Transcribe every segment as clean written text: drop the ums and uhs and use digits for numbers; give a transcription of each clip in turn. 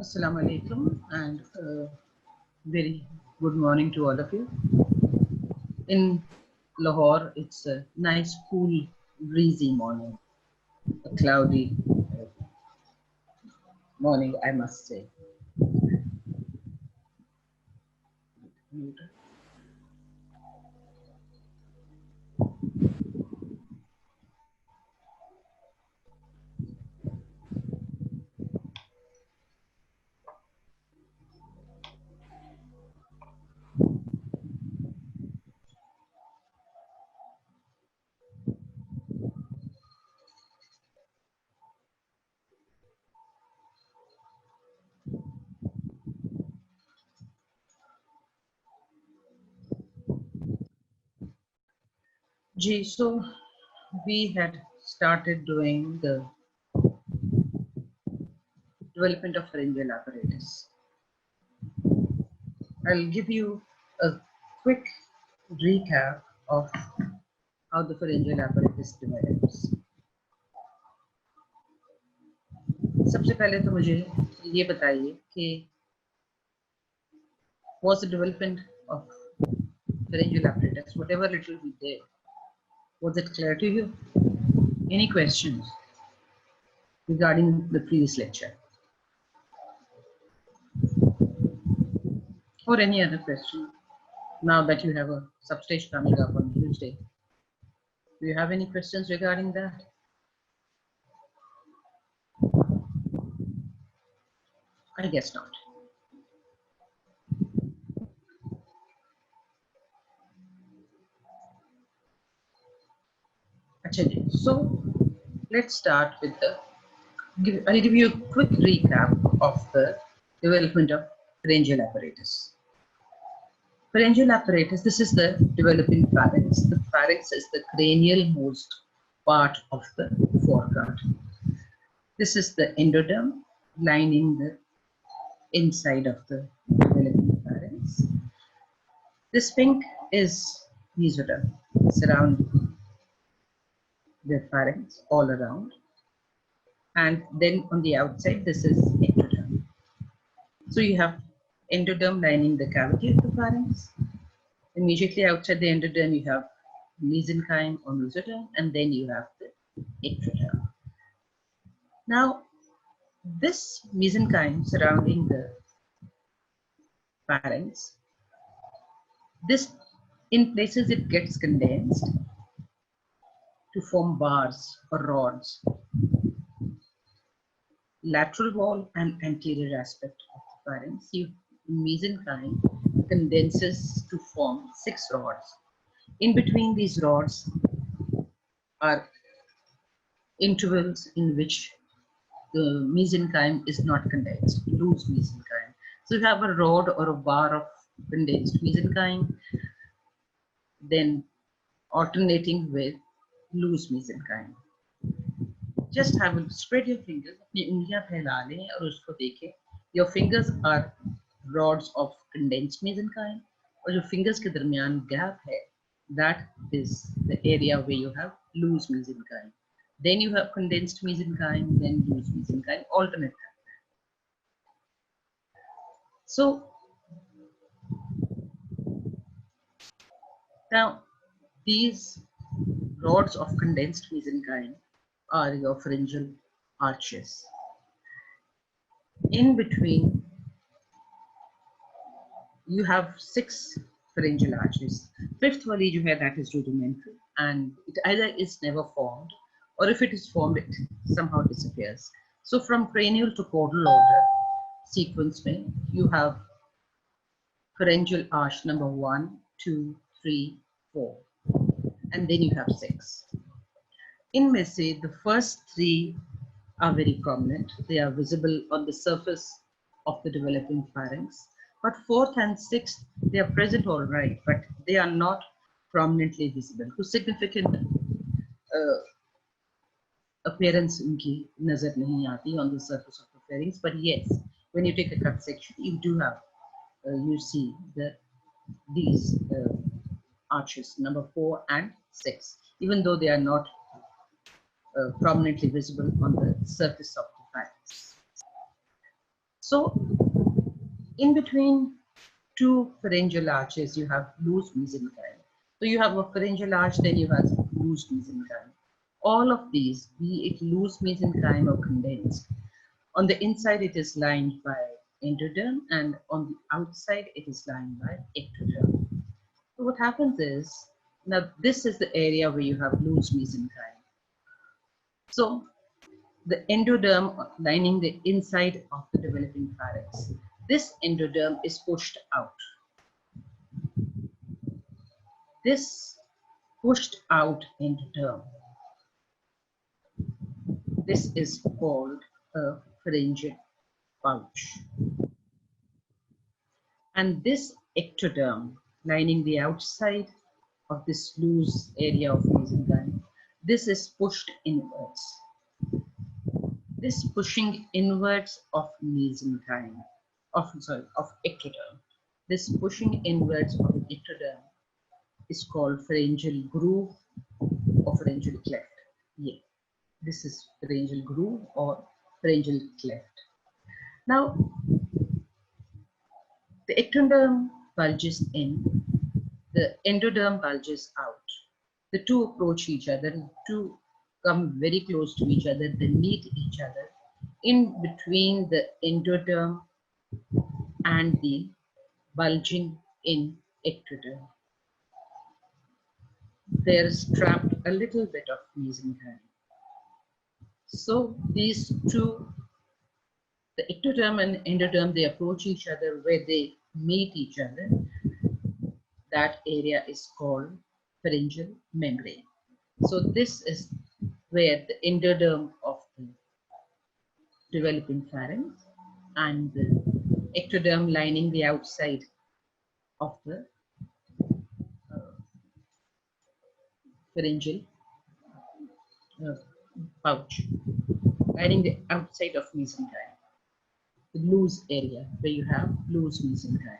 Assalamu alaikum and very good morning to all of you. In Lahore, it's a nice, cool, breezy morning, a cloudy morning, I must say. Gee, so we had started doing the development of pharyngeal apparatus. I'll give you a quick recap of how the pharyngeal apparatus develops. सबसे पहले तो मुझे ये बताइए कि what's the development of pharyngeal apparatus, whatever little we did, was it clear to you? Any questions regarding the previous lecture? Or any other question now that you have a substation coming up on Tuesday? Do you have any questions regarding that? I guess not. So let's start with I'll give you a quick recap of the development of pharyngeal apparatus. Pharyngeal apparatus, this is the developing pharynx. The pharynx is the cranial most part of the foregut. This is the endoderm lining the inside of the developing pharynx. This pink is mesoderm, surrounding the pharynx all around. And then on the outside, this is ectoderm. So you have endoderm lining the cavity of the pharynx. Immediately outside the endoderm, you have mesenchyme or mesoderm, and then you have the ectoderm. Now, this mesenchyme surrounding the pharynx, this in places it gets condensed to form bars or rods, lateral wall and anterior aspect of the pharynx. Mesenchyme condenses to form 6 rods. In between these rods are intervals in which the mesenchyme is not condensed, loose mesenchyme. So you have a rod or a bar of condensed mesenchyme, then alternating with loose mesenchyme. Just have a spread your fingers, अपनी उंगलियां फैला लें और उसको देखें. Your fingers are rods of condensed mesenchyme, और जो fingers के दरमियान gap है, that is the area where you have loose mesenchyme. Then you have condensed mesenchyme, then loose mesenchyme, alternate. So now these rods of condensed mesenchyme are your pharyngeal arches. In between, you have 6 pharyngeal arches. Fifth wali jo hai, that is rudimentary, and it either is never formed, or if it is formed, it somehow disappears. So from cranial to caudal order sequence mein, you have pharyngeal arch number 1, 2, 3, 4, and then you have 6. In Messi, the first 3 are very prominent. They are visible on the surface of the developing pharynx. But 4th and 6th, they are present all right, but they are not prominently visible. So significant appearance unki nazar nahi aati on the surface of the pharynx. But yes, when you take a cut section, you do have, you see these arches, number 4 and 6, even though they are not prominently visible on the surface of the pharynx. So in between two pharyngeal arches, you have loose mesenchyme. So you have a pharyngeal arch, then you have loose mesenchyme. All of these, be it loose mesenchyme or condensed, on the inside it is lined by endoderm, and on the outside it is lined by ectoderm. So what happens is, now this is the area where you have loose mesenchyme. So the endoderm lining the inside of the developing pharynx. This endoderm is pushed out. This pushed out endoderm, this is called a pharyngeal pouch. And this ectoderm lining the outside of this loose area of mesenchyme, this is pushed inwards. This pushing inwards of mesenchyme, of ectoderm, this pushing inwards of ectoderm is called pharyngeal groove or pharyngeal cleft. Yeah, this is pharyngeal groove or pharyngeal cleft. Now, the ectoderm bulges in, the endoderm bulges out. The two approach each other, the two come very close to each other, they meet each other. In between the endoderm and the bulging in ectoderm, there is trapped a little bit of mesenchyme. So these two, the ectoderm and endoderm, they approach each other where they meet each other. That area is called pharyngeal membrane. So this is where the endoderm of the developing pharynx and the ectoderm lining the outside of the pharyngeal pouch, lining the outside of mesenchyme, the loose area where you have loose mesenchyme.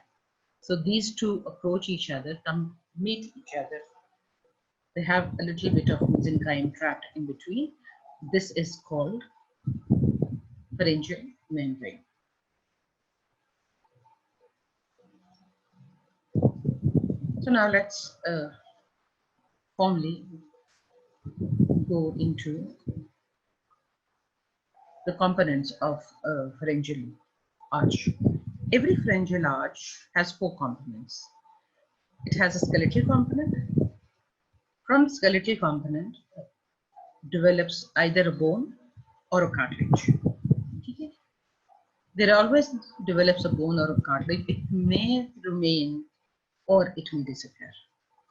So these two approach each other, come meet each other. They have a little bit of mesenchyme trapped in between. This is called pharyngeal membrane. So now let's formally go into the components of a pharyngeal arch. Every pharyngeal arch has four components. It has a skeletal component. From the skeletal component develops either a bone or a cartilage. Okay. There always develops a bone or a cartilage. It may remain or it will disappear.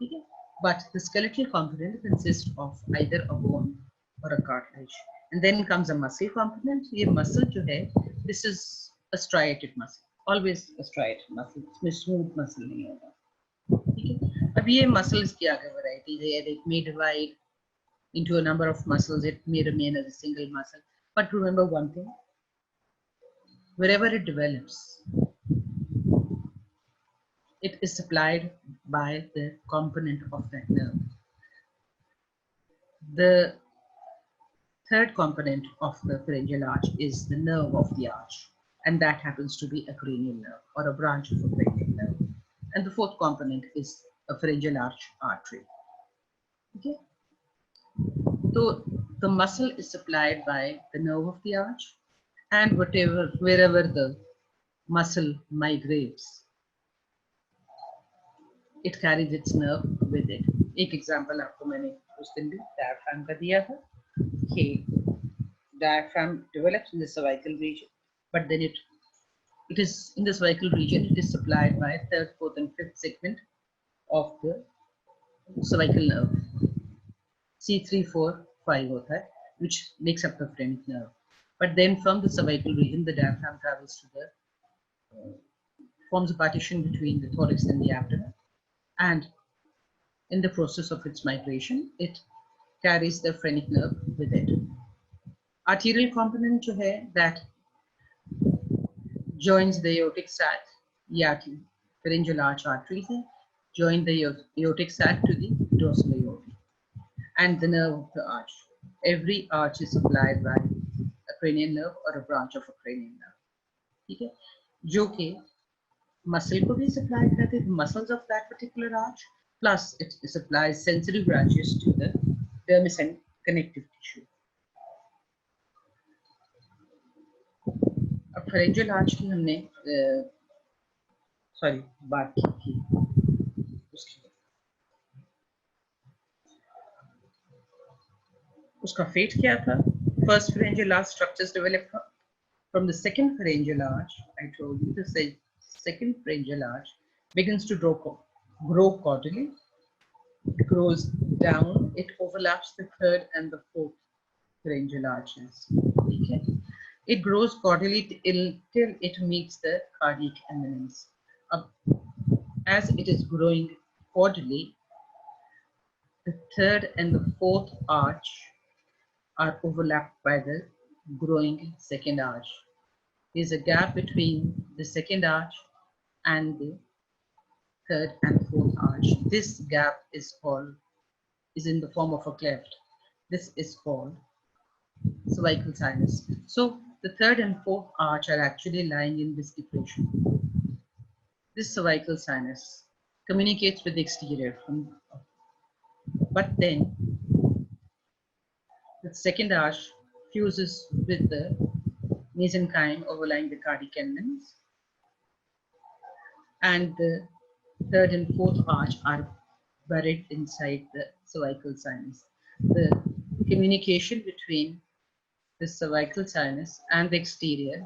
Okay? But the skeletal component consists of either a bone or a cartilage. And then comes a muscle component. ये muscle जो है, this is a striated muscle. Always a striated muscle. इसमें smooth muscle नहीं होगा. ठीक है? अब ये muscles की आगे variety है. It may divide into a number of muscles. It may remain as a single muscle. But remember one thing. Wherever it develops, it is supplied by the component of that nerve. The third component of the pharyngeal arch is the nerve of the arch, and that happens to be a cranial nerve or a branch of a cranial nerve. And the fourth component is a pharyngeal arch artery. Okay? So the muscle is supplied by the nerve of the arch, and wherever the muscle migrates, it carries its nerve with it. एक example आपको मैंने उस दिन भी diaphragm का दिया था. Okay, diaphragm develops in the cervical region, but then it is in the cervical region. It is supplied by third, fourth, and fifth segment of the cervical nerve. C3, 4, 5 होता है, which makes up the phrenic nerve. But then from the cervical region, the diaphragm travels to the forms a partition between the thorax and the abdomen, and in the process of its migration, it carries the phrenic nerve with it. Arterial component जो है, that joins the aortic sac, pharyngeal arch arteries join the aortic sac to the dorsal aorta, and the nerve of the arch. Every arch is supplied by a cranial nerve or a branch of a cranial nerve. ठीक है, जो कि muscle को भी supply करते हैं, muscles of that particular arch, plus it supplies sensory branches to the dermis and connective tissue. अब pharyngeal arch की हमने बात की थी, उसका फेट क्या था? First pharyngeal arch structures develop from the second pharyngeal arch. I told you the second pharyngeal arch begins to grow caudally. It grows down. It overlaps the third and the fourth pharyngeal arches. Okay. It grows caudally till it meets the cardiac eminence. As it is growing caudally, the third and the fourth arch are overlapped by the growing second arch. There is a gap between the second arch and the third and fourth arch. This gap is in the form of a cleft. This is called cervical sinus. So the third and fourth arch are actually lying in this depression. This cervical sinus communicates with the exterior, but then the second arch fuses with the mesenchyme overlying the cardiac eminence, and the third and fourth arch are buried inside the cervical sinus. The communication between the cervical sinus and the exterior,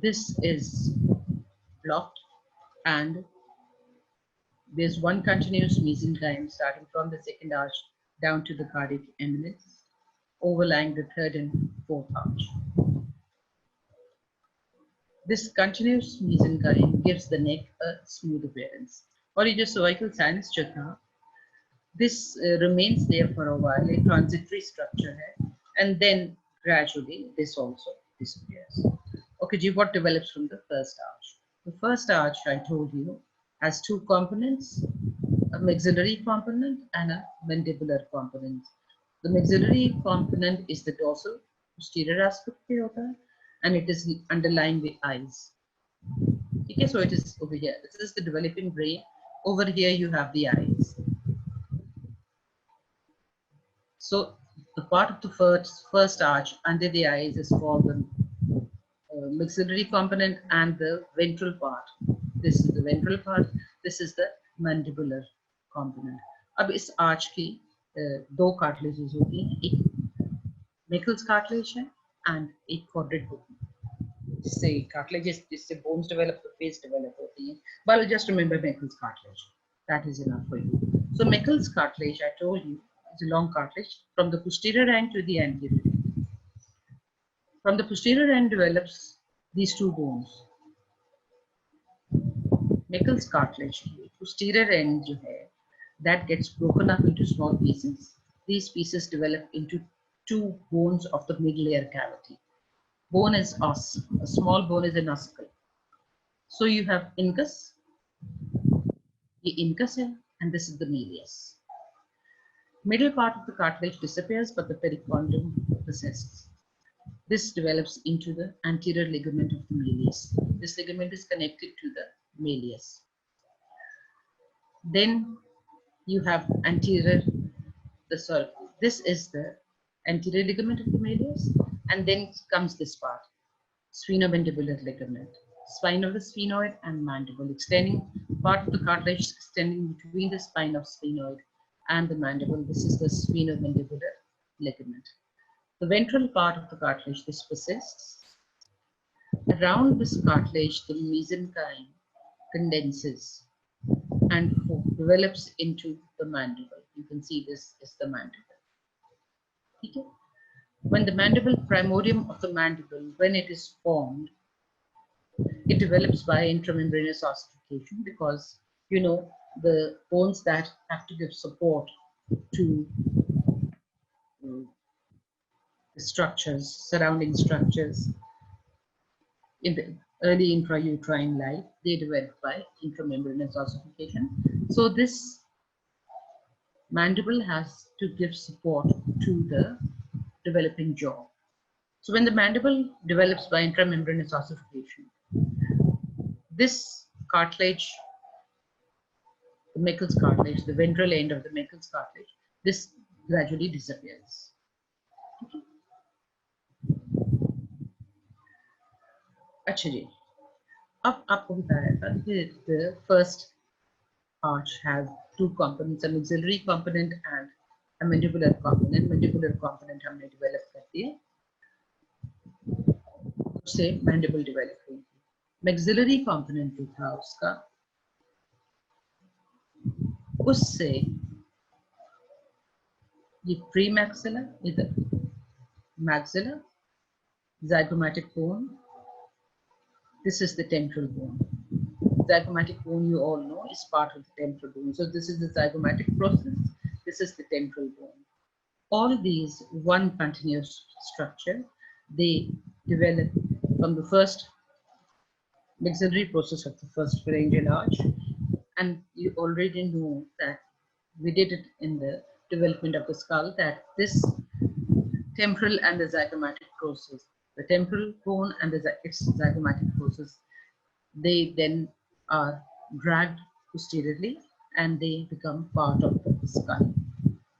this is blocked, and there's one continuous mesenchyme starting from the second arch down to the cardiac eminence, overlying the third and fourth arch. This continuous mesenchyme gives the neck a smooth appearance. और ये जो cervical sinus जो था, this remains there for a while, a transitory structure है, and then gradually this also disappears. Okay, G, what develops from the first arch? The first arch, I told you, has two components, a maxillary component and a mandibular component. The maxillary component is the dorsal posterior aspect पे होता है, and it is underlying the eyes. Okay, so it is over here. This is the developing brain. Over here you have the eyes. So the part of the first arch under the eyes is called the maxillary component, and the ventral part. This is the ventral part. This is the mandibular component. अब इस arch की दो cartilages होती हैं, एक Meckel's cartilage है and एक chordate bone. जिससे cartilages, जिससे bones develop, the face develop होती हैं. But just remember Meckel's cartilage. That is enough for you. So Meckel's cartilage, I told you, is a long cartilage from the posterior end to the anterior end. From the posterior end develops these two bones. Meckel's cartilage, posterior end जो है, that gets broken up into small pieces. These pieces develop into two bones of the mid-layer cavity. Bone is os. A small bone is an ossicle. So you have incus. ये incus है, and this is the malleus. Middle part of the cartilage disappears, but the pericordium persists. This develops into the anterior ligament of the malleus. This ligament is connected to the malleus. Then you have this is the anterior ligament of the malleus, and then comes this part, sphenomandibular ligament, spine of the sphenoid and mandible, extending part of the cartilage extending between the spine of sphenoid and the mandible. This is the sphenomandibular ligament. The ventral part of the cartilage, this persists. Around this cartilage, the mesenchyme condenses and develops into the mandible. You can see this is the mandible. Okay? When the mandible, primordium of the mandible, when it is formed, it develops by intramembranous ossification, because you know the bones that have to give support to the structures, surrounding structures in the early intrauterine life, they develop by intramembranous ossification. So this mandible has to give support to the developing jaw. So when the mandible develops by intramembranous ossification, this cartilage, the Meckel's cartilage, the ventral end of the Meckel's cartilage, this gradually disappears. अच्छा जी, अब आपको बताया था कि the first arch has two components, a maxillary component and a mandibular component. Mandibular component हमने develop कर दिया, उससे mandible develop हुई. Maxillary component जो था उसका, उससे ये premaxilla, इधर maxilla, zygomatic bone. This is the temporal bone. Zygomatic bone, you all know, is part of the temporal bone. So this is the zygomatic process. This is the temporal bone. All these one continuous structure, they develop from the first maxillary process of the first pharyngeal arch. And you already know that we did it in the development of the skull, that this temporal and the zygomatic process, the temporal bone and its zygomatic process, they then are dragged posteriorly and they become part of the skull.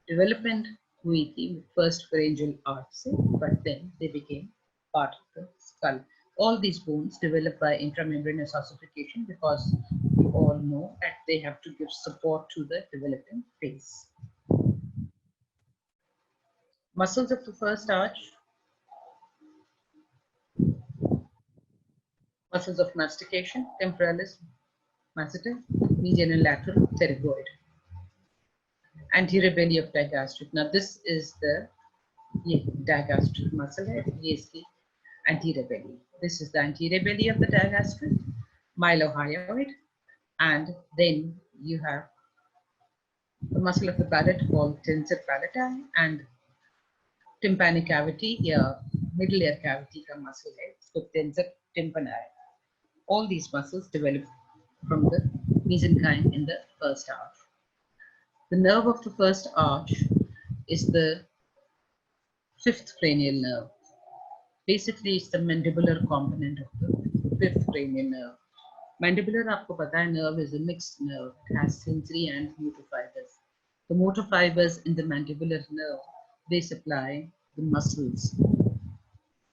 Development हुई थी first pharyngeal arch से, but then they became part of the skull. All these bones develop by intramembranous ossification because you all know that they have to give support to the developing phase. Muscles of the first arch. Muscles of mastication, temporalis, masseter, median and lateral, pterygoid. Anterior belly of digastric. Now this is the digastric muscle है, ये इसकी anterior belly. This is the anterior belly of the digastric, mylohyoid, and then you have the muscle of the palate called tensor palati and tympanic cavity, या middle ear cavity का muscle है, इसको tensor tympani. All these muscles develop from the mesenchyme in the first arch. The nerve of the first arch is the fifth cranial nerve. Basically, it's the mandibular component of the fifth cranial nerve. Mandibular, आपको पता है, nerve is a mixed nerve. It has sensory and motor fibers. The motor fibers in the mandibular nerve, they supply the muscles.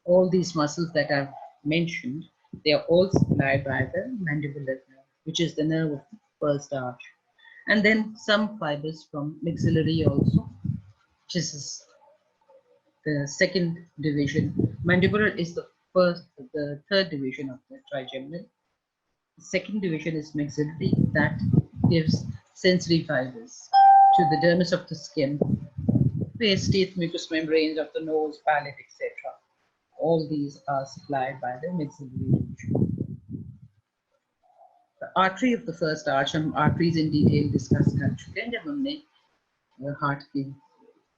All these muscles that I've mentioned, they are all supplied by the mandibular nerve, which is the nerve of the first arch. And then some fibers from maxillary also, which is the second division. Mandibular is the third division of the trigeminal. The second division is maxillary, that gives sensory fibers to the dermis of the skin, face, teeth, mucous membranes of the nose, palate, etc. All these are supplied by the maxillary division. The artery of the first arch, हम arteries in detail discuss कर चुके हैं जब हमने heart की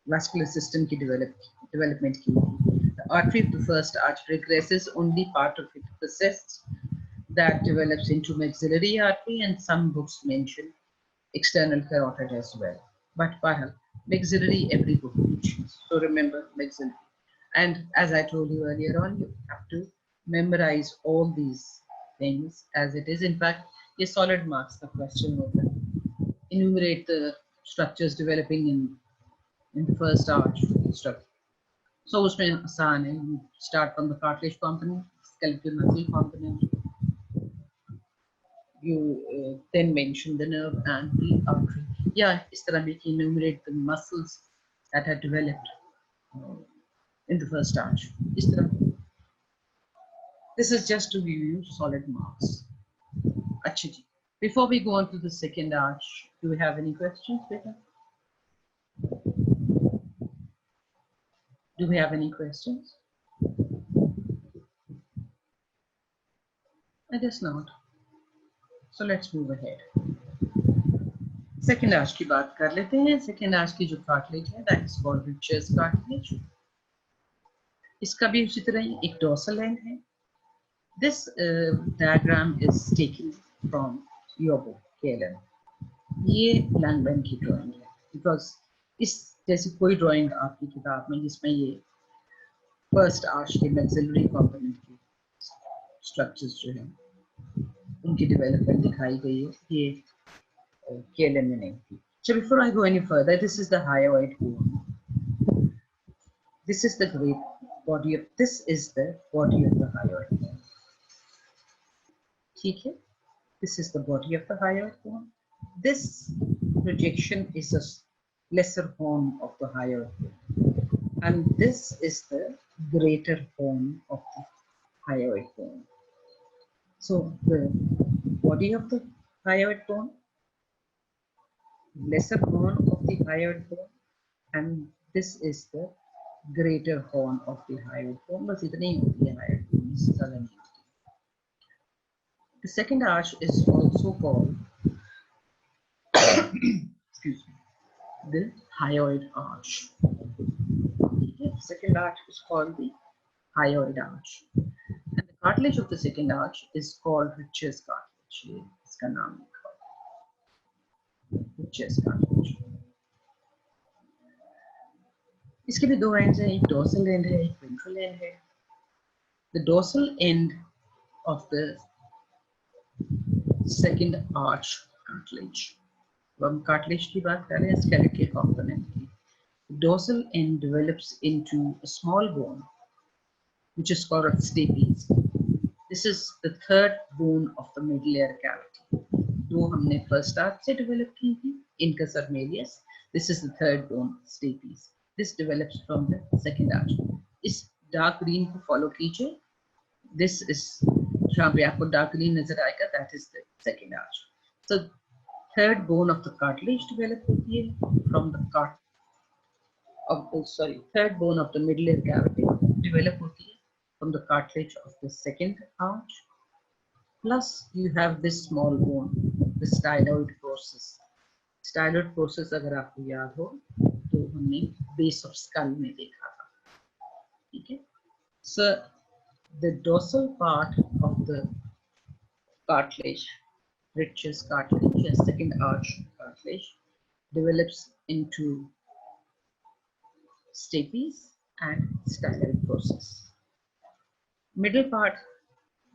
vascular system की development की. The artery of the first arch regresses only part of it persists, that develops into maxillary artery, and some books mention external carotid as well. But maxillary every book mentions. So remember maxillary. And as I told you earlier on, you have to memorize all these things as it is. In fact, ये solid marks का question होता है. Enumerate the structures developing in the first arch structure. So उसमें आसान है. You start from the cartilage component, skeletal muscle component. You then mention the nerve and the artery. Yeah, इस तरह भी enumerate the muscles that are developed in the first arch. इस तरह. This is just to give you solid marks. अच्छा जी. Before we go on to the second arch, do we have any questions, Beta? Do we have any questions? I guess not. So let's move ahead. Second arch की बात कर लेते हैं. Second arch की जो cartilage है, that is called Richters cartilage. इसका भी उसी तरह एक dorsal end है. This diagram is taken from your book, KLM. ये Langban की drawing है, because इस जैसी कोई drawing आपकी किताब में जिसमें ये फर्स्ट आर्च के मैक्सिलरी कॉम्पोनेंट की स्ट्रक्चर्स जो है उनकी डेवलपमेंट दिखाई गई है ये KLM में नहीं थी. So before I go any further, this is the hyoid bone. This is the great body of this is the body of the hyoid bone. ठीक है? This is the body of the hyoid bone. This projection is a lesser horn of the hyoid bone, and this is the greater horn of the hyoid bone. So the body of the hyoid bone, lesser horn of the hyoid bone, and this is the greater horn of the hyoid bone. बस इतनी ही होती है hyoid bone, इससे ज़्यादा नहीं होती. The second arch is also called excuse me, the hyoid arch. The second arch is called the hyoid arch, and the cartilage of the second arch is called Ritch's cartilage. ये इसका नाम लिखा है, Ritch's cartilage. इसके भी दो ends हैं, एक डोर्सल एंड है, एक वेंट्रल एंड है. The dorsal end of the second arch cartilage. अब हम cartilage की बात कर रहे हैं, skeletal component की. The dorsal end develops into a small bone, which is called a stapes. This is the third bone of the middle ear cavity. दो हमने first arch से develop की थी, incus or malleus. This is the third bone, stapes. This develops from the second arch. इस dark green को follow कीजिए. This is जहाँ पे आपको dark green नजर आएगा, that is the second arch. So third bone of the cartilage develop होती है from the third bone of the middle ear cavity develop होती है from the cartilage of the second arch. Plus you have this small bone, the styloid process. Styloid process अगर आपको याद हो तो हमने base of skull में देखा था. ठीक है? So the dorsal part of the cartilage, Ritch's cartilage, and second arch cartilage, develops into stapes and styloid process. Middle part,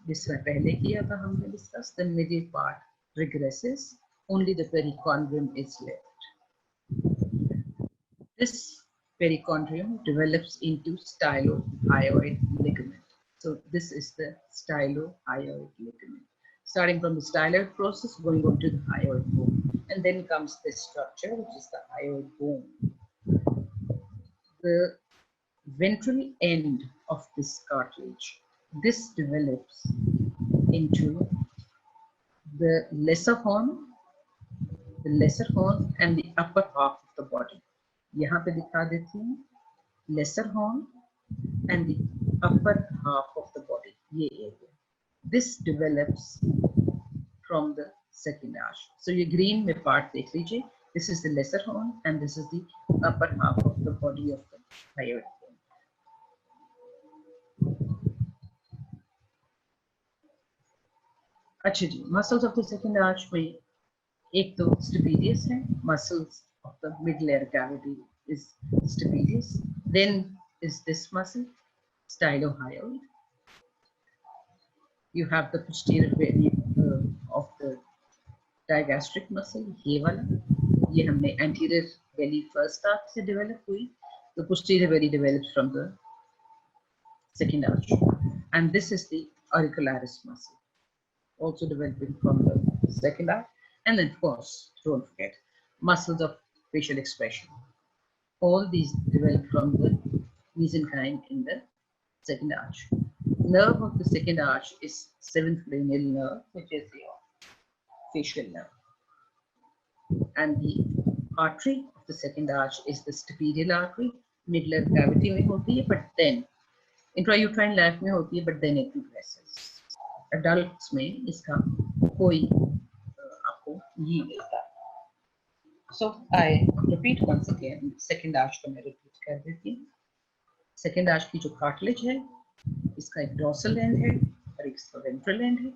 जिसमें पहले किया था हमने discuss, the middle part regresses, only the perichondrium is left. This perichondrium develops into stylohyoid ligament. So this is the stylohyoid ligament. Starting from the styloid process, going on to the hyoid bone. And then comes this structure, which is the hyoid bone. The ventral end of this cartilage, this develops into the lesser horn and the upper half of the body. यहाँ पे दिखा देती हूँ, lesser horn and the upper half of the body, ये area. This develops from the second arch. So ये green में part देख लीजिए. This is the lesser horn and this is the upper half of the body of the hyoid bone. अच्छा जी, muscles of the second arch में एक तो stapedius है, muscles of the middle ear cavity is stapedius. Then is this muscle, stylohyoid. You have the posterior belly of the digastric muscle, ये वाला. ये हमने anterior belly first arch से develop हुई. The posterior belly develops from the second arch, and this is the auricularis muscle, also developing from the second arch. And then, of course, don't forget muscles of facial expression. All these develop from the mesenchyme in the second arch. Nerve of the second arch is seventh cranial nerve, which is your facial nerve. And the artery of the second arch is the stapedial artery. Middle ear cavity में होती है, but then intrauterine life में होती है, but then it progresses. Adults में इसका कोई आपको नहीं मिलता. So I repeat once again. Second arch को मैं repeat कर देती हूँ. Second arch की जो cartilage है, इसका एक dorsal end है और इसका ventral end है.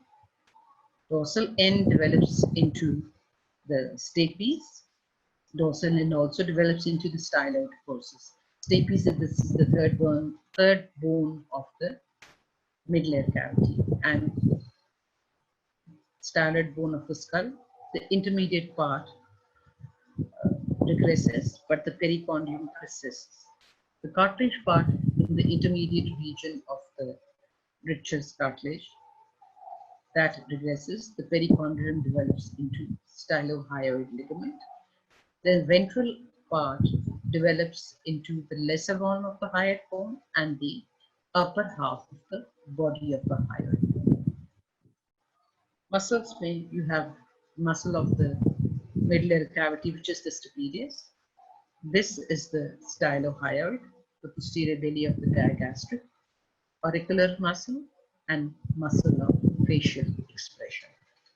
Dorsal end develops into the stapes. Dorsal end also develops into the styloid process. Stapes, this is the third bone of the middle ear cavity, and standard bone of the skull. The intermediate part regresses, but the pericondylium persists. The cartilage part in the intermediate region of the Richter's cartilage that regresses, the pericondylium develops into stylohyoid ligament. The ventral part develops into the lesser horn of the hyoid bone and the upper half of the body of the hyoid. Muscles may you have muscle of the middle ear cavity, which is the stapedius. This is the stylohyoid, the posterior belly of the digastric, auricular muscle, and muscle of facial expression.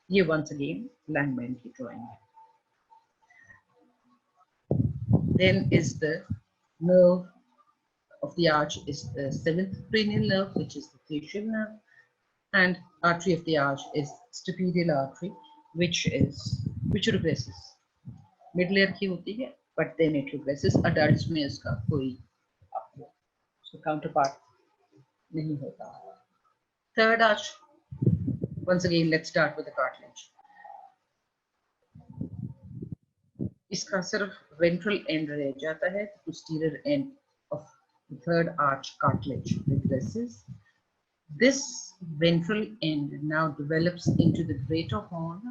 Here once again, Langmuir की drawing. Then is the nerve of the arch is the seventh cranial nerve, which is the facial nerve, and artery of the arch is stapedial artery, which regresses. Middle ear की होती है, but then it regresses. Adults में उसका कोई counterpart नहीं होता. Third arch. Once again, let's start with the cartilage. इसका सिर्फ ventral end रह जाता है, posterior end of the third arch cartilage regresses. This ventral end now develops into the greater horn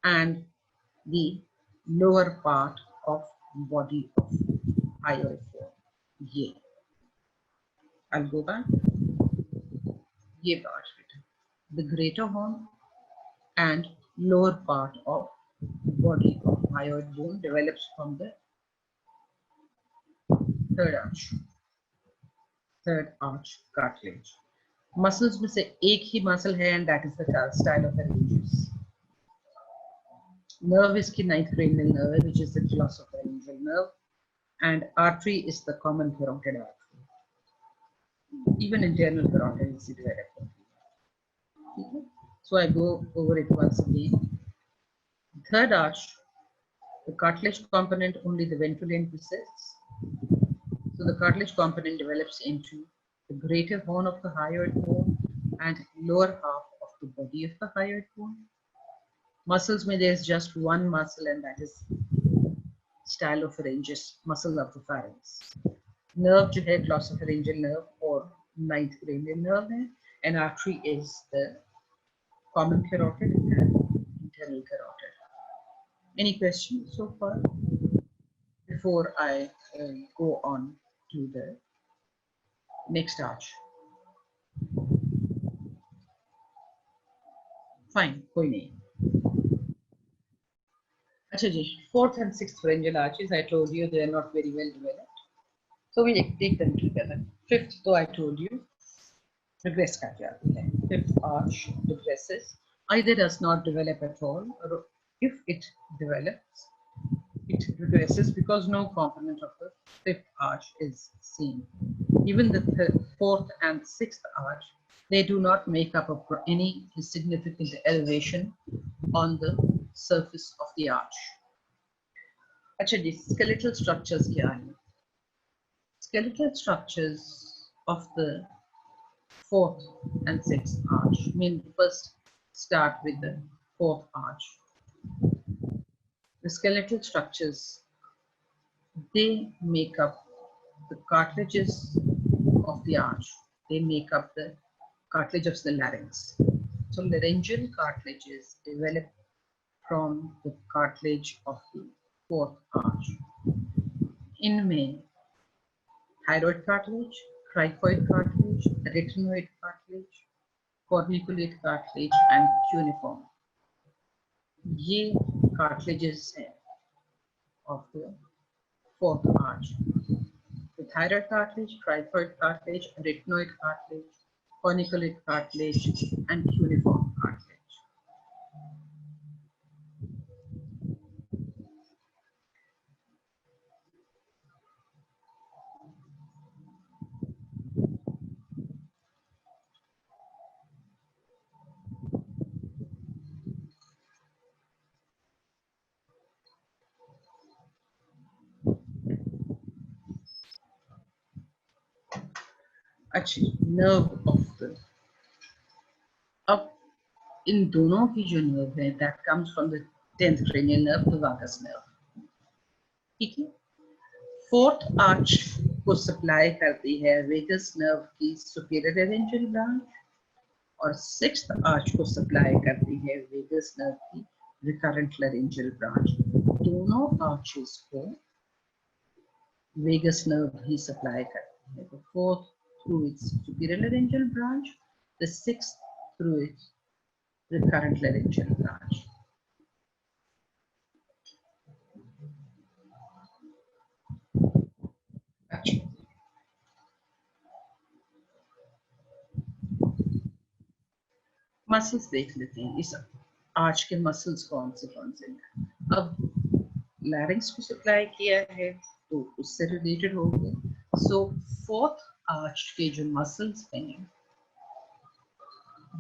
and the lower part of body of hyoid bone. ये I'll go back. ये part the greater horn and lower part of body of hyoid bone develops from the third arch cartilage. Muscles में से एक ही muscle है, and that is the stylopharyngeus. Nerve is the ninth cranial nerve, which is the glossopharyngeal nerve, and artery is the common carotid artery. Even internal carotid is developed. Okay. So I go over it once again. Third arch, the cartilage component, only the ventral end persists. So the cartilage component develops into the greater horn of the hyoid bone and lower half of the body of the hyoid bone. Muscles may there's just one muscle, and that is stylopharyngeus, muscle of the pharynx. Nerve जो है glossopharyngeal nerve or ninth cranial nerve है, and artery is the common carotid and internal carotid. Any questions so far before I go on to the next arch? Fine, कोई नहीं. अच्छा जी, fourth and sixth pharyngeal arches, I told you they are not very well developed. So we take them together. Fifth, though I told you, regress कर जाती है. Fifth arch regresses. Either does not develop at all, or if it develops, it regresses because no component of the fifth arch is seen. Even the fourth and sixth arch, they do not make up any significant elevation on the surface of the arch. Actually, skeletal structures क्या हैं? Skeletal structures of the fourth and sixth arch. I mean, first start with the fourth arch. The skeletal structures, they make up the cartilages of the arch. They make up the cartilage of the larynx. So laryngeal cartilages develop from the cartilage of the fourth arch. इनमें thyroid cartilage, cricoid cartilage, arytenoid cartilage, corniculate cartilage, and cuneiform. ये cartilages हैं of the fourth arch. The thyroid cartilage, cricoid cartilage, arytenoid cartilage, corniculate cartilage, and cuneiform cartilage. अच्छा, nerve of the, अब इन दोनों की जो nerve है, that comes from the 10th cranial nerve, the vagus nerve. ठीक है, fourth arch को supply करती है वेगस नर्व की सुपीरियर लेरेंजियल ब्रांच, और सिक्स्थ आर्च को सप्लाई करती है वेगस नर्व की रिकरेंट लेरेंजियल ब्रांच. दोनों आर्चेस को वेगस नर्व ही सप्लाई करती है. The fourth through its superior laryngeal branch, the sixth through its recurrent laryngeal branch. अच्छा, मसल्स देख लेते हैं. इस आर्च के मसल्स कौन से हैं. अब लैरिंग्स को सप्लाई किया है तो उससे रिलेटेड हो गए. सो फोर्थ आर्च के जो मसल्स हैं,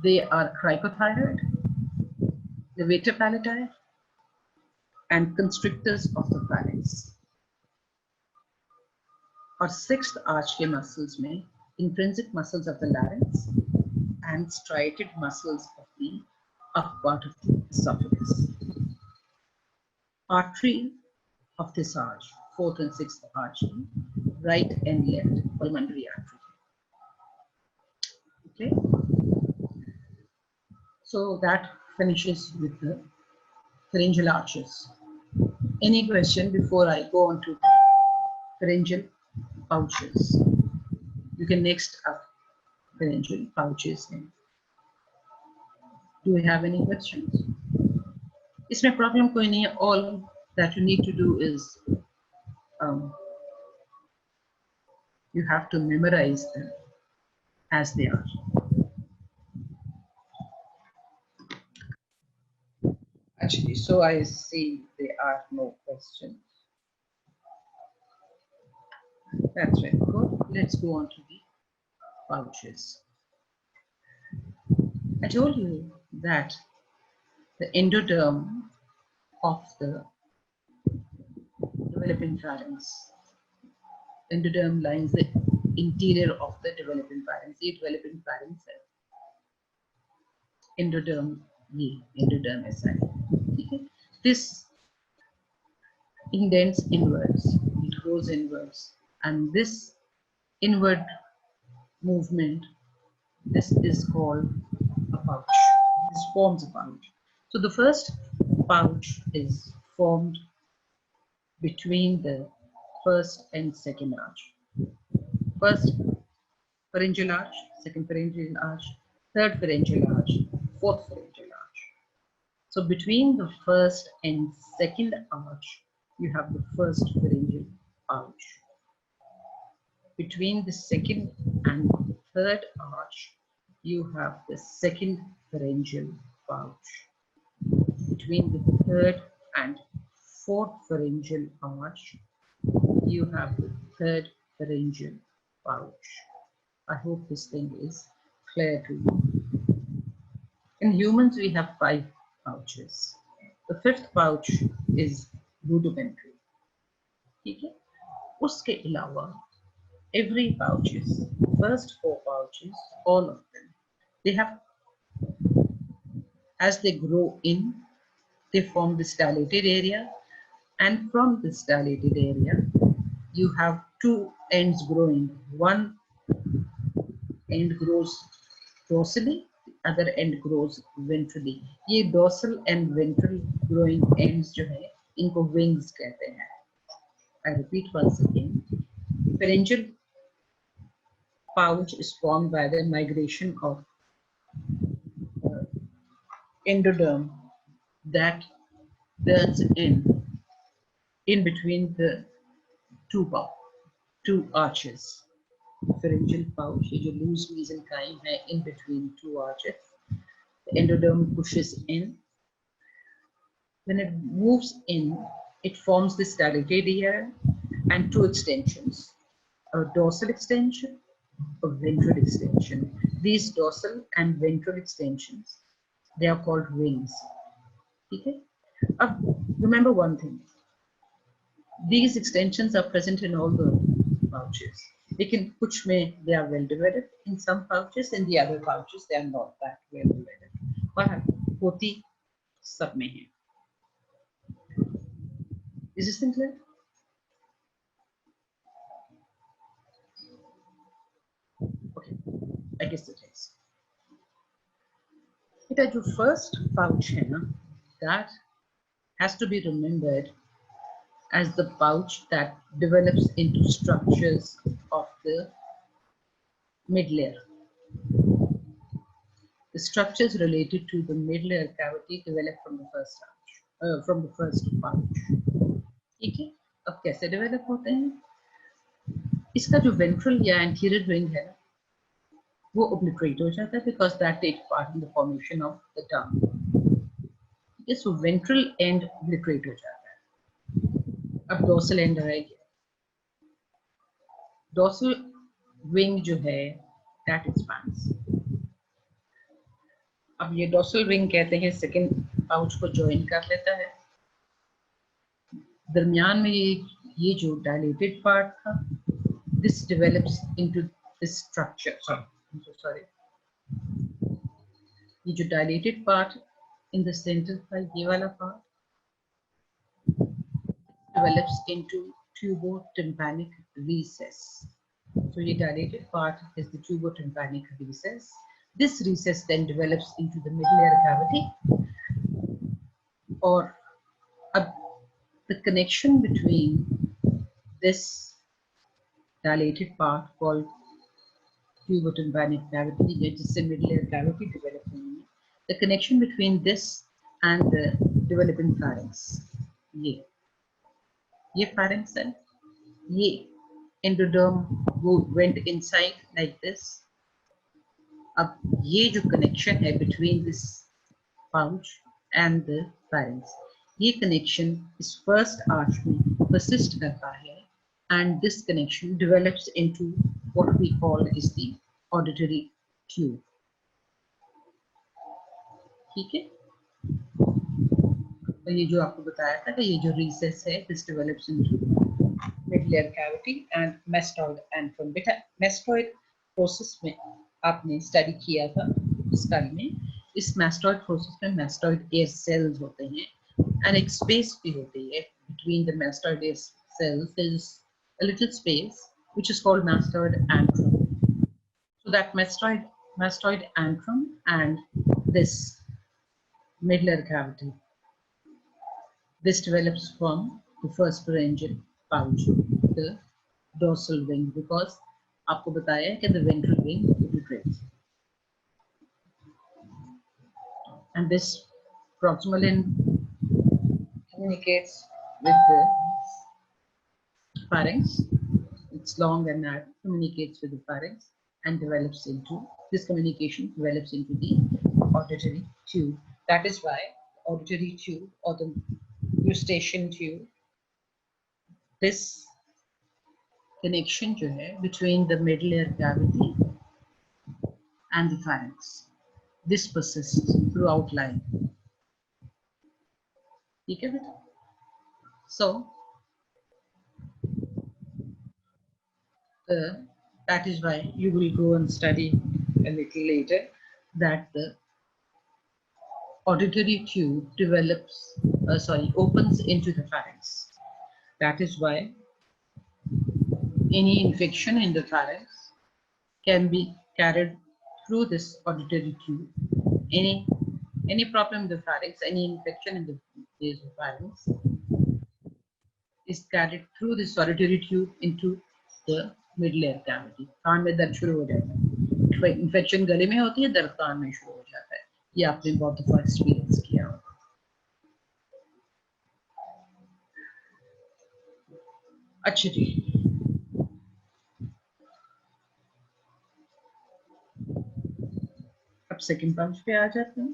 they are cricothyroid, levator palatii, and constrictors of the pharynx. और सिक्स्थ आर्च के मसल्स में intrinsic muscles of the larynx and striated muscles of the upper part of the esophagus. Artery of this arch, fourth and sixth arch, right and left pulmonary artery. Okay, so that finishes with the pharyngeal arches. Any question before I go on to pharyngeal pouches? You can next up pharyngeal pouches. Do you have any questions? इसमें problem कोई नहीं है. All that you need to do is you have to memorize them as they are. Actually, so I see there are no questions. That's very good. Let's go on to the pouches. I told you that the endoderm of the developing pharynx, endoderm lines the interior of the developing pharynx. The developing pharynx है. Endoderm, ये endoderm ऐसा है. ठीक है. This indents inwards, it goes inwards, and this inward movement, this is called a pouch. This forms a pouch. So the first pouch is formed between the first and second arch. First pharyngeal arch, second pharyngeal arch, third pharyngeal arch, fourth pharyngeal arch. So between the first and second arch, you have the first pharyngeal pouch. Between the second and third arch, you have the second pharyngeal pouch. Between the third and fourth pharyngeal arch, you have the third pharyngeal pouch. I hope this thing is clear to you. In humans, we have 5 pouches. The fifth pouch is rudimentary. ठीक है? उसके अलावा, every pouches, first 4 pouches, all of them, they have, as they grow in, they form this dilated area, and from this dilated area, you have 2 ends growing. One end grows dorsally, the other end grows ventrally. ये dorsal and ventral growing ends जो है, इनको wings कहते हैं. I repeat once again. Pharyngeal pouch is formed by the migration of endoderm that turns in between the two arches. Pharyngeal pouch, ये जो loose mesenchyme है, in between 2 arches. The endoderm pushes in. When it moves in, it forms this dilated area and 2 extensions, a dorsal extension, a ventral extension. These dorsal and ventral extensions, they are called wings. Okay? Remember one thing. These extensions are present in all the pouches. लेकिन कुछ में they are well developed, in some pouches, in the other pouches they are not that well developed. और होती सब में है. Is this thing clear? Okay, I guess it is. बेटा जो first pouch है ना, that has to be remembered as the pouch that develops into structures of the mid layer. The structures related to the mid layer cavity develop from the first pouch. ठीक है, अब कैसे develop होते हैं? इसका जो ventral या anterior ring है ना, वो obliterate हो जाता है because that takes part in the formation of the tongue. ठीक है, so ventral end obliterate हो जाता है. अब dorsal end आएगी. Dorsal wing जो है, that expands. अब ये dorsal wing कहते हैं second pouch को join कर लेता है. दरमियान में ये जो dilated part था, this develops into this structure. Sorry. ये जो dilated part in the center था, ये वाला part develops into tubotympanic recess. So ये dilated part is the tubotympanic recess. This recess then develops into the middle ear cavity. Or the connection between this dilated part called tubotympanic cavity, जिससे middle ear cavity develop होंगे. The connection between this and the developing pharynx, ये pharynx है, ये endoderm went inside like this. अब ये जो connection है between this pouch and the pharynx, ये connection इस first arch में persist करता है, and this connection develops into what we call is the auditory tube. ठीक है, तो ये जो आपको बताया था कि ये जो recess है, this develops into middle ear cavity and mastoid antrum. बेटा mastoid process में आपने study किया था study में, इस mastoid process में mastoid air cells होते हैं and एक space भी होती है between the mastoid air cells. There is a little space which is called mastoid antrum. So that mastoid antrum and this middle ear cavity, this develops from the first pharyngeal pouch, the dorsal wing, because आपको बताया है कि the ventral wing obliterates, and this proximal end communicates with the pharynx. It's long and narrow, communicates with the pharynx and develops into, this communication develops into the auditory tube. That is why auditory tube or the eustachian tube, this connection जो है between the middle ear cavity and the pharynx, this persists throughout life. ठीक है बेटा? So that is why you will go and study a little later that the auditory tube opens into the pharynx. That is why any infection in the pharynx can be carried through this auditory tube. Any problem in the pharynx, any infection in the pharynx is carried through this auditory tube into the middle ear cavity. कान में दर्द शुरू हो जाता है. Infection गले में होती है, दर्द कान में शुरू हो जाता है. ये आपने बहुत दफा एक्सपीरियंस किया होगा. अच्छा जी, अब सेकंड पंच पे आ जाते हैं.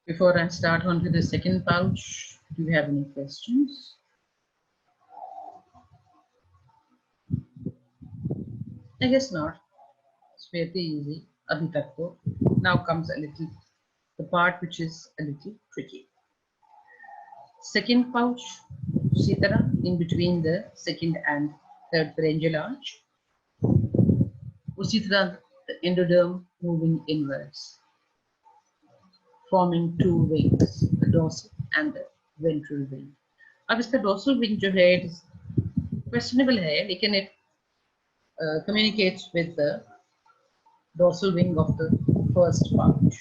Before I start on to the second pouch, do you have any questions? I guess not. It's fairly easy. Abhi tak to. Now comes the part which is a little tricky. Second pouch, उसी तरह in between the second and third pharyngeal arch. उसी तरह the endoderm moving inwards, forming two wings, the dorsal and the ventral wing. अब इसका dorsal wing जो है it is questionable है, लेकिन it communicates with the dorsal wing of the first pouch,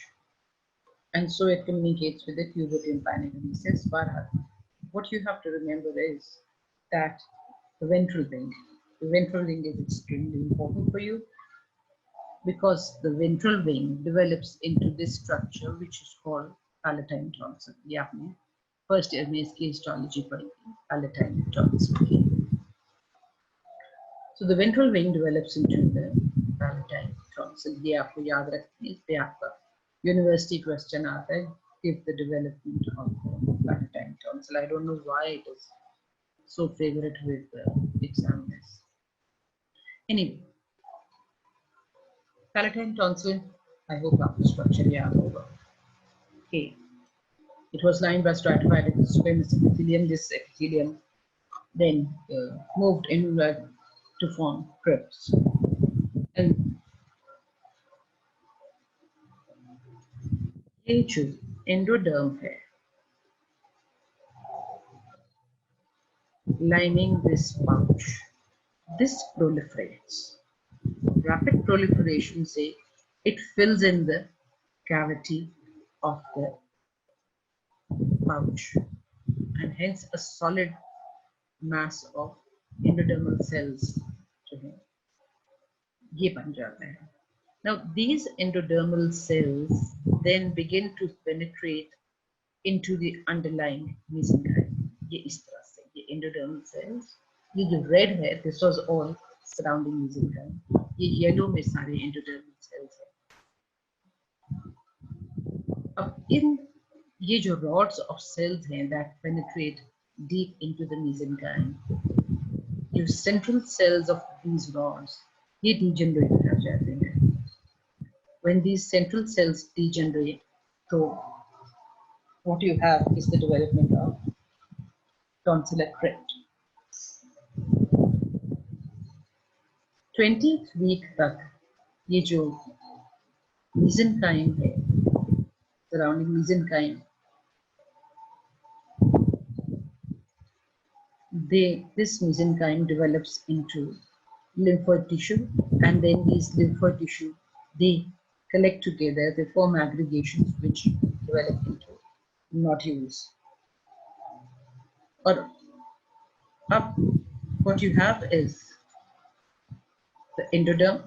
and so it communicates with the tubotympanic cells. What you have to remember is that the ventral wing is extremely important for you, because the ventral wing develops into this structure which is called palatine tonsil. ये आपने first year में इसकी histology पढ़ी थी, palatine tonsil. So the ventral wing develops into the palatine tonsil. ये आपको याद रखना है, इस पे आपका university question आता है, give the development of the palatine tonsil. I don't know why it is so favorite with the examiners. Anyway, palatine tonsil, I hope आपको structure याद होगा. Okay, it was lined by stratified squamous epithelium. This epithelium then moved inward to form crypts. And ये जो endoderm है, lining this pouch, this proliferates. Rapid proliferation say it fills in the cavity of the pouch, and hence a solid mass of endodermal cells जो है ये बन जाता है. Now these endodermal cells then begin to penetrate into the underlying mesenchyme. ये इस तरह से ये endodermal cells, ये जो red है, this was all surrounding mesenchyme. ये yellow में सारे endodermal cells हैं. अब इन ये जो rods of cells हैं that penetrate deep into the mesenchyme, जो central cells of these rods ये degenerate कर जाते हैं. When these central cells degenerate, so what you have is the development of tonsillar crypt. 20th week तक ये जो mesenchyme है, surrounding mesenchyme, this mesenchyme develops into lymphoid tissue, and then these lymphoid tissue, they collect together, they form aggregations which develop into nodules. Or up, what you have is the endoderm,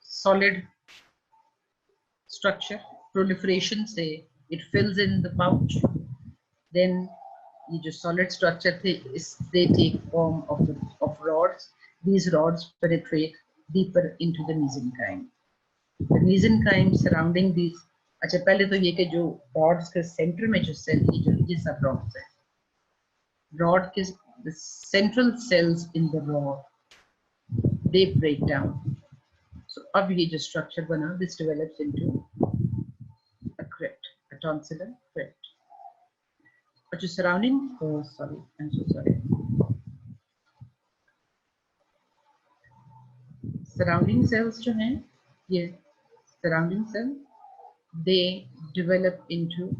solid structure, proliferation say it fills in the pouch, then ये जो solid structure थे they take form of rods. These rods penetrate deeper into the mesenchyme. The mesenchyme surrounding these, अच्छा पहले तो ये कि जो rods के center में जो cell ये सब rods है, rod के the central cells in the rod they break down. So अब ये जो structure बना, this develops into a crypt, a tonsillar crypt. But your surrounding, sorry, I'm so sorry. Surrounding cells जो हैं, ये surrounding cell, they develop into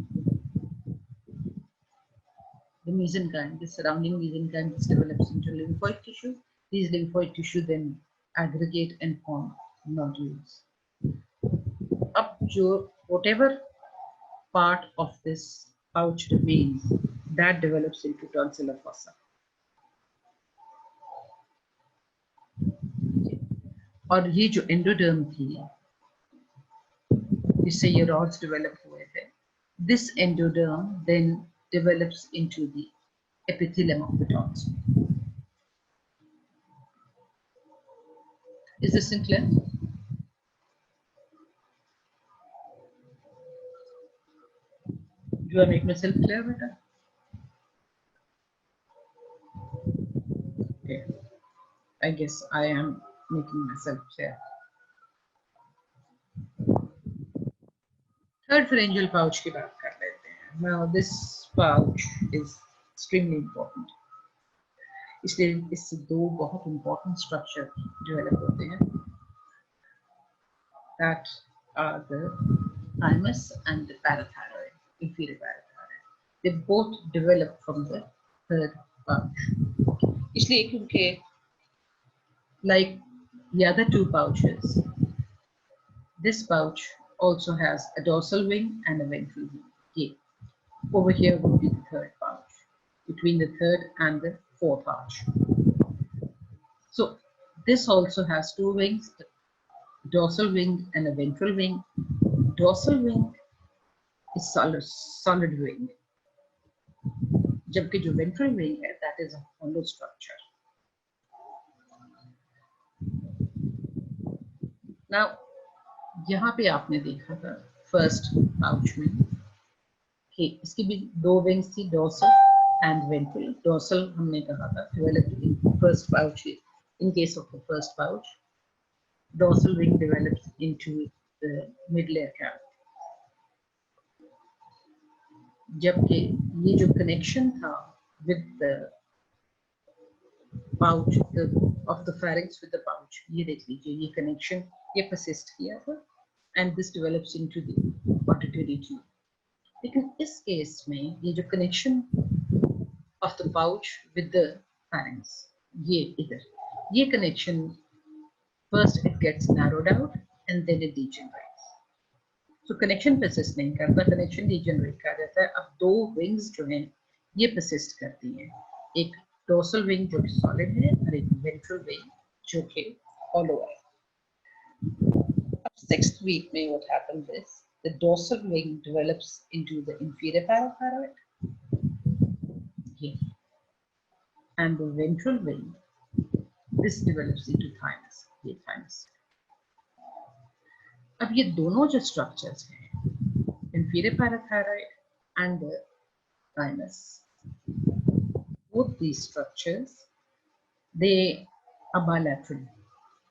the mesenchyme. The surrounding mesenchyme develops into lymphoid tissue. These lymphoid tissue then aggregate and form nodules. Up to whatever part of this pouch remains, that develops into tonsillar fossa. और ये जो endoderm थी, जिससे ये rods develop हुए थे, this endoderm then develops into the epithelium of the tonsil. Is this clear? Do I make myself clear, beta? Okay. I guess I am making myself clear. Third pharyngeal pouch की बात कर लेते हैं. Now this pouch is extremely important. इसलिए इससे दो बहुत important structure develop होते हैं. That are the thymus and the parathyroid, inferior parathyroid. They both develop from the third pouch. इसलिए क्योंकि like the other two pouches, this pouch also has a dorsal wing and a ventral wing. Yeah. Over here would be the third pouch, between the third and the fourth pouch. So this also has two wings, a dorsal wing and a ventral wing. Dorsal wing is solid wing, जबकि जो ventral wing है, that is a hollow structure. Now यहाँ पे आपने देखा था first pouch में कि इसकी भी दो wings थी, dorsal and ventral. Dorsal हमने कहा था developed in first pouch. In case of the first pouch, dorsal wing develops into the mid-layer cavity. जबकि ये जो connection था with the pouch of the pharynx with the pouch, ये देख लीजिए, ये connection ये persist किया था, and this develops into the auditory tube. लेकिन इस case में ये जो connection of the pouch with the pharynx, ये इधर, ये connection first it gets narrowed out and then it degenerates. So connection persist नहीं करता, connection degenerate कर जाता है. अब दो wings जो हैं ये persist करती हैं, एक dorsal wing जो solid है और एक ventral wing जो कि hollow है. अब 6th week में what happens is the dorsal wing develops into the inferior parathyroid, yeah, and the ventral wing, this develops into thymus, ये thymus. अब ये दोनों जो structures हैं, inferior parathyroid and the thymus, both these structures, they are bilateral.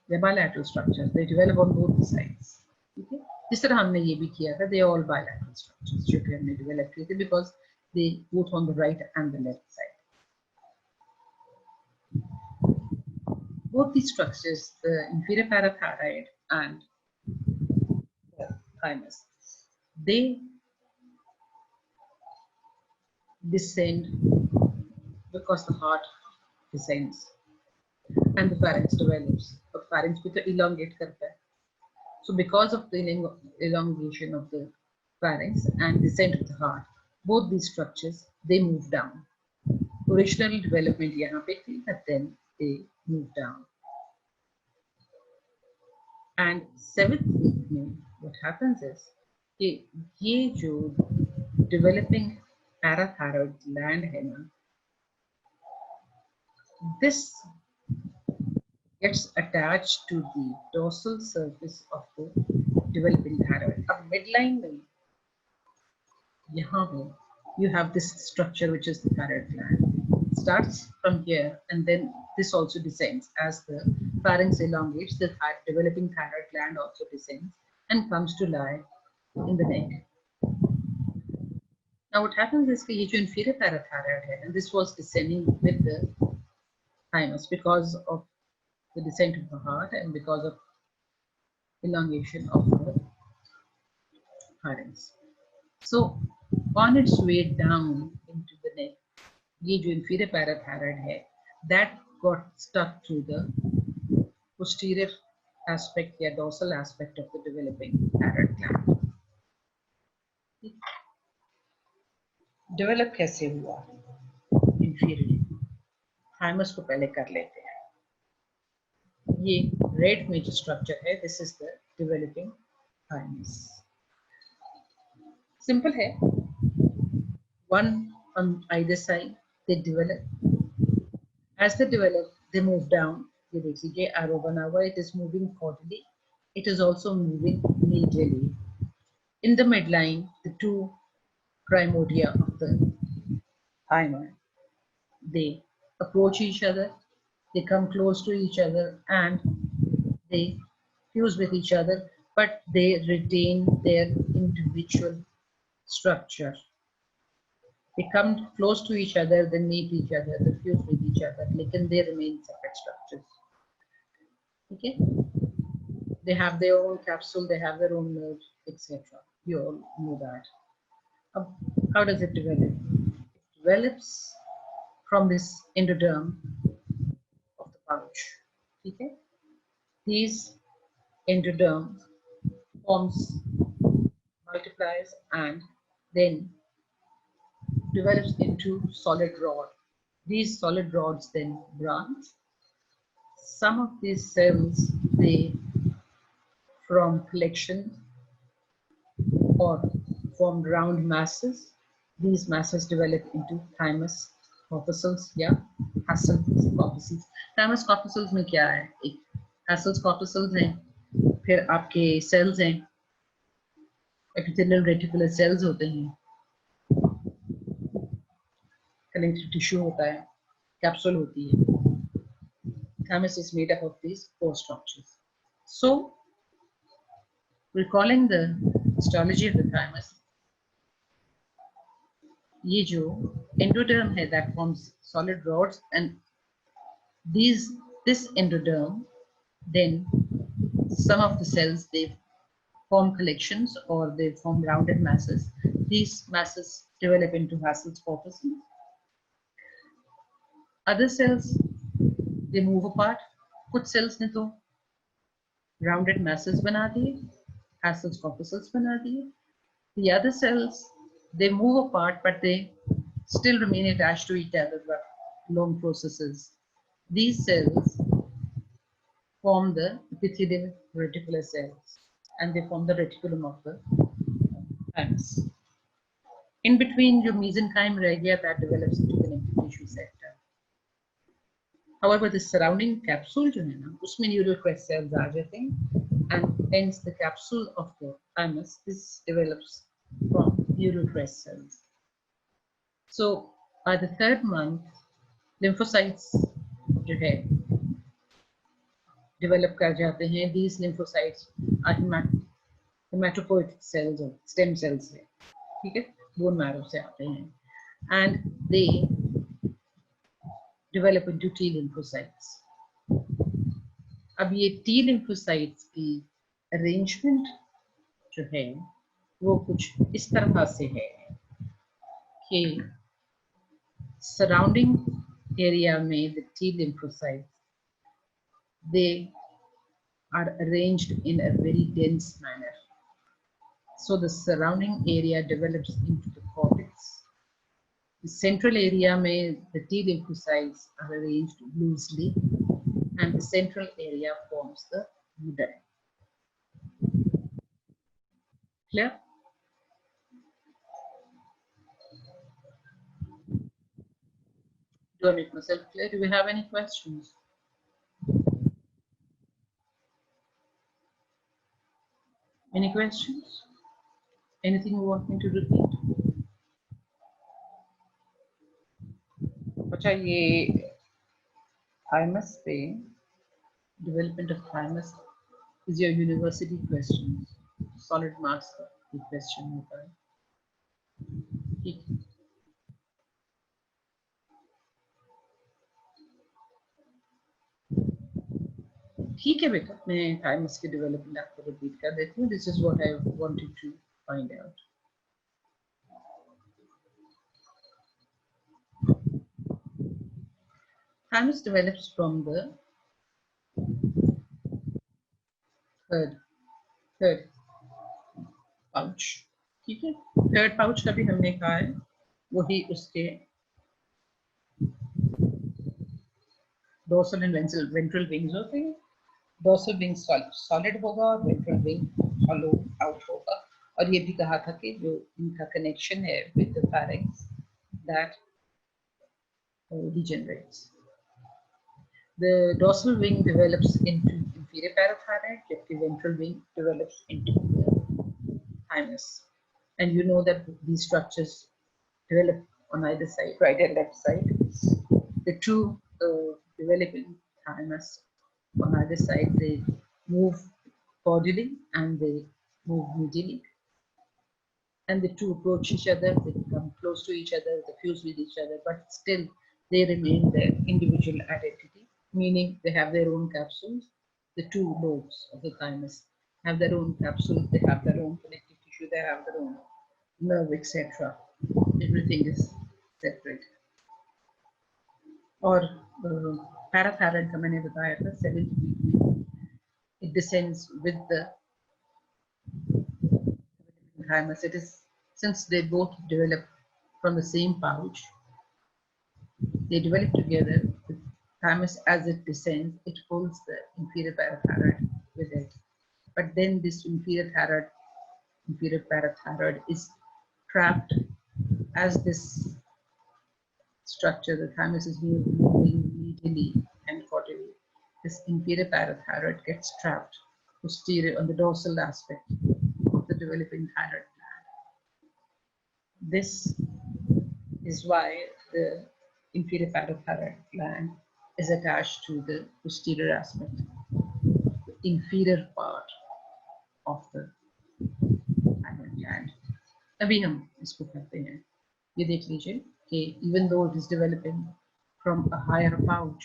They're bilateral structures. They develop on both the sides. Okay? जिस तरह हमने ये भी किया था, they are all bilateral structures जो कि हमने develop किए थे because they both on the right and the left side. Both these structures, the inferior parathyroid and the thymus, they descend because the heart descends and the pharynx develops. The pharynx भी तो elongate करता है. So because of the elongation of the pharynx and descent of the heart, both these structures, they move down. Original development यहाँ पे थी, but then they move down. And 7th week में what happens is कि ये जो developing parathyroid gland है ना, this gets attached to the dorsal surface of the developing thyroid. अब midline में यहाँ पे you have this structure which is the thyroid gland. It starts from here and then this also descends as the pharynx elongates. The developing thyroid gland also descends and comes to lie in the neck. Now what happens is कि ये जो inferior parathyroid है, and this was descending with the thymus because of the descent of the heart and because of elongation of the pharynx. So on its way down into the neck, ये जो inferior parathyroid है, that got stuck to the posterior aspect या dorsal aspect of the developing thyroid gland. Develop कैसे हुआ? Inferior. Thymus को पहले कर लेते हैं. ये red में जो structure है, this is the developing thymus. Simple है. One on either side, they develop. As they develop, they move down. ये देख लीजिए arrow बना हुआ, it is moving caudally. It is also moving medially. In the midline, the two primordia of the thymus, they approach each other, they come close to each other, and they fuse with each other, but they retain their individual structure. They come close to each other, then meet each other, they fuse with each other, लेकिन they remain separate structures. Okay? They have their own capsule, they have their own nerves, etc. You all know that. How does it develop? It develops from this endoderm of the pouch. Okay? These endoderm forms, multiplies, and then develops into solid rod. These solid rods then branch. Some of these cells, they from collection or form round masses. These masses develop into thymus corpuscles या Hassel corpuscles. Thymus corpuscles में क्या है? एक Hassel corpuscles हैं, फिर आपके cells हैं, epithelial reticular cells होते हैं, connective tissue होता है, capsule होती है. Thymus is made up of these four structures. So, recalling the histology of the thymus, ये जो endoderm है that forms solid rods, and this endoderm, then some of the cells, they form collections or they form rounded masses. These masses develop into Hassel's corpuscles. Other cells, they move apart. कुछ cells ने तो rounded masses बना दिए, Hassel's corpuscles बना दिए. The other cells, they move apart, but they still remain attached to each other by long processes. These cells form the epithelial reticular cells, and they form the reticulum of the thymus. In between, जो mesenchyme रह गया, that develops into connective tissue sector. However, the surrounding capsule जो है ना, उसमें neural crest cells आ जाते हैं, and hence the capsule of the thymus, this develops from neural crest cells. So by the third month, lymphocytes जो है develop कर जाते हैं. These lymphocytes are hematopoietic cells or stem cells है, ठीक है, bone marrow से आते हैं, and they develop into T lymphocytes. अब ये T lymphocytes की arrangement जो है वो कुछ इस तरह से है कि surrounding area में the T lymphocytes, they are arranged in a very dense manner. So the surrounding area develops into the cortex. The central area में the T lymphocytes are arranged loosely, and the central area forms the medulla. Clear? Do I make myself clear? Do we have any questions? Any questions? Anything you want me to repeat? अच्छा, ये thymus पे development of thymus is your university question. Solid mass का question होता है. ठीक है. ठीक है बेटा, मैं thymus के development आपको repeat कर देती हूँ. This is what I wanted to find out. Thymus develops from the third pouch. ठीक है. Third pouch का भी हमने कहा है, वही उसके dorsal and ventral wings होते हैं. Dorsal wing solid होगा, ventral wing hollow out होगा. और ये भी कहा था कि जो इनका connection है with the pharynx, that degenerates. The dorsal wing develops into inferior paropharynx, jabki ventral wing develops into the thymus. And you know that these structures develop on either side, right and left side. The two developing thymus on either side, they move caudally and they move medially. And the two approach each other, they become come close to each other, they fuse with each other, but still they remain their individual identity, meaning they have their own capsules. The two lobes of the thymus have their own capsules, they have their own connective tissue, they have their own nerve, etc. Everything is separate. और parathyroid का मैंने बताया था 7th week में it descends with the thymus. It is, since they both develop from the same pouch, they develop together. The thymus, as it descends, it pulls the inferior parathyroid with it. But then this inferior parathyroid is trapped as this structure, the thymus is moving medially and caudally. This inferior parathyroid gets trapped posterior on the dorsal aspect of the developing thyroid gland. This is why the inferior parathyroid gland is attached to the posterior aspect, the inferior part of the thyroid gland. अभी हम इसको करते हैं. ये देख लीजिए कि even though it is developing from a higher pouch,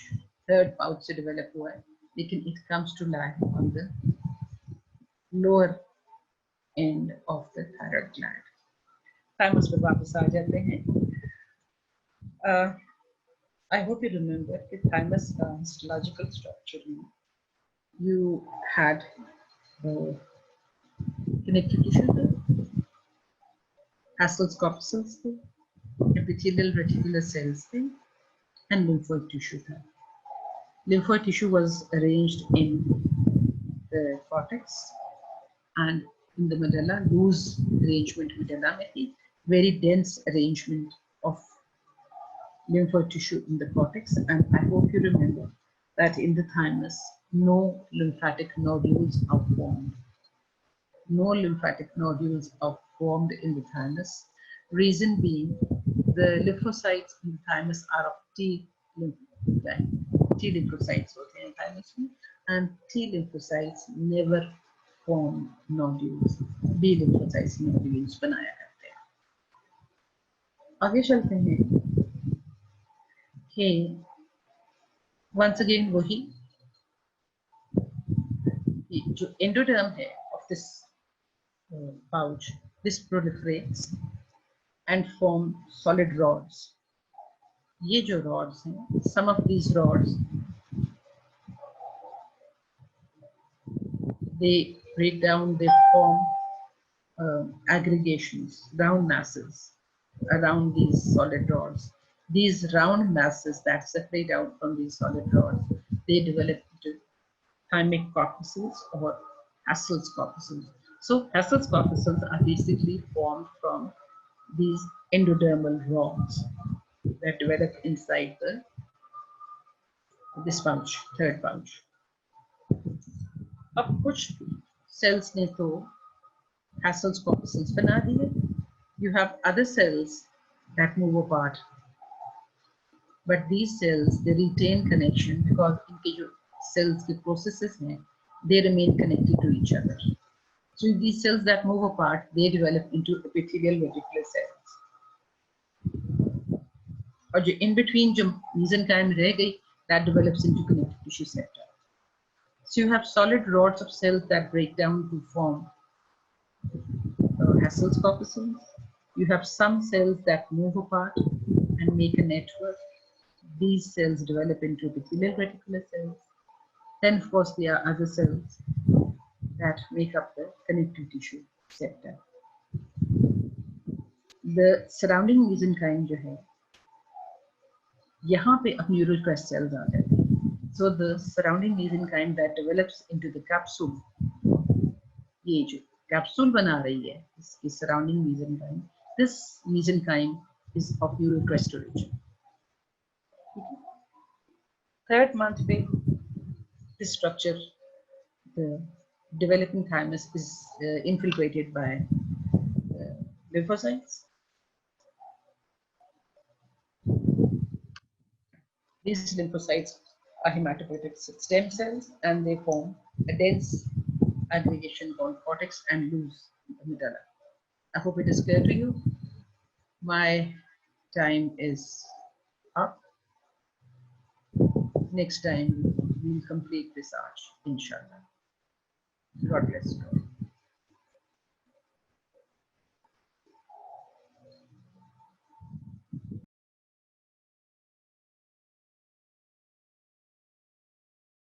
third pouch से develop हुआ है, लेकिन it comes to lie on the lower end of the thyroid gland. Thymus पे वापस आ जाते हैं. I hope you remember the thymus histological structure. You had connective tissue, Hassel's corpuscles, epithelial reticular cells, and lymphoid tissue. Lymphoid tissue was arranged in the cortex and in the medulla, loose arrangement medulla, very dense arrangement of lymphoid tissue in the cortex. And I hope you remember that in the thymus, no lymphatic nodules are formed. No lymphatic nodules are formed in the thymus. Reason being, the lymphocytes in the thymus are of T lymphocytes होते हैं thymus में, and T lymphocytes never form nodules. B lymphocytes nodules बनाया करते हैं. आगे चलते हैं कि once again वही जो endoderm है of this pouch, this proliferates and form solid rods. ये जो rods हैं, some of these rods, they break down, they form aggregations, round masses around these solid rods. These round masses that separate out from these solid rods, they develop into thymic corpuscles or Hassel's corpuscles. So Hassel's corpuscles are basically formed from these endodermal rods that develop inside this pouch, third pouch. अब कुछ cells ने तो Hassel's corpuscles बना दिए. You have other cells that move apart, but these cells, they retain connection because इनके जो cells के processes हैं, they remain connected to each other. So these cells that move apart, they develop into epithelial reticular cells. और जो in between जो mesenchyme रह गई, that develops into connective tissue septa. So you have solid rods of cells that break down to form Hassel's corpuscles. You have some cells that move apart and make a network. These cells develop into epithelial reticular cells. Then, of course, there are other cells that make up the connective tissue septa. The surrounding mesenchyme जो है, यहाँ पे अब neural crest cells आ जाते हैं. So the surrounding mesenchyme that develops into the capsule, ये जो capsule बना रही है, इसकी surrounding mesenchyme, this mesenchyme is of neural crest origin. Third month पे, this structure, the developing thymus is infiltrated by lymphocytes. These lymphocytes are hematopoietic stem cells and they form a dense aggregation called cortex and loose medulla. I hope it is clear to you. my time is up. Next time we'll complete this arch, inshallah. God bless you.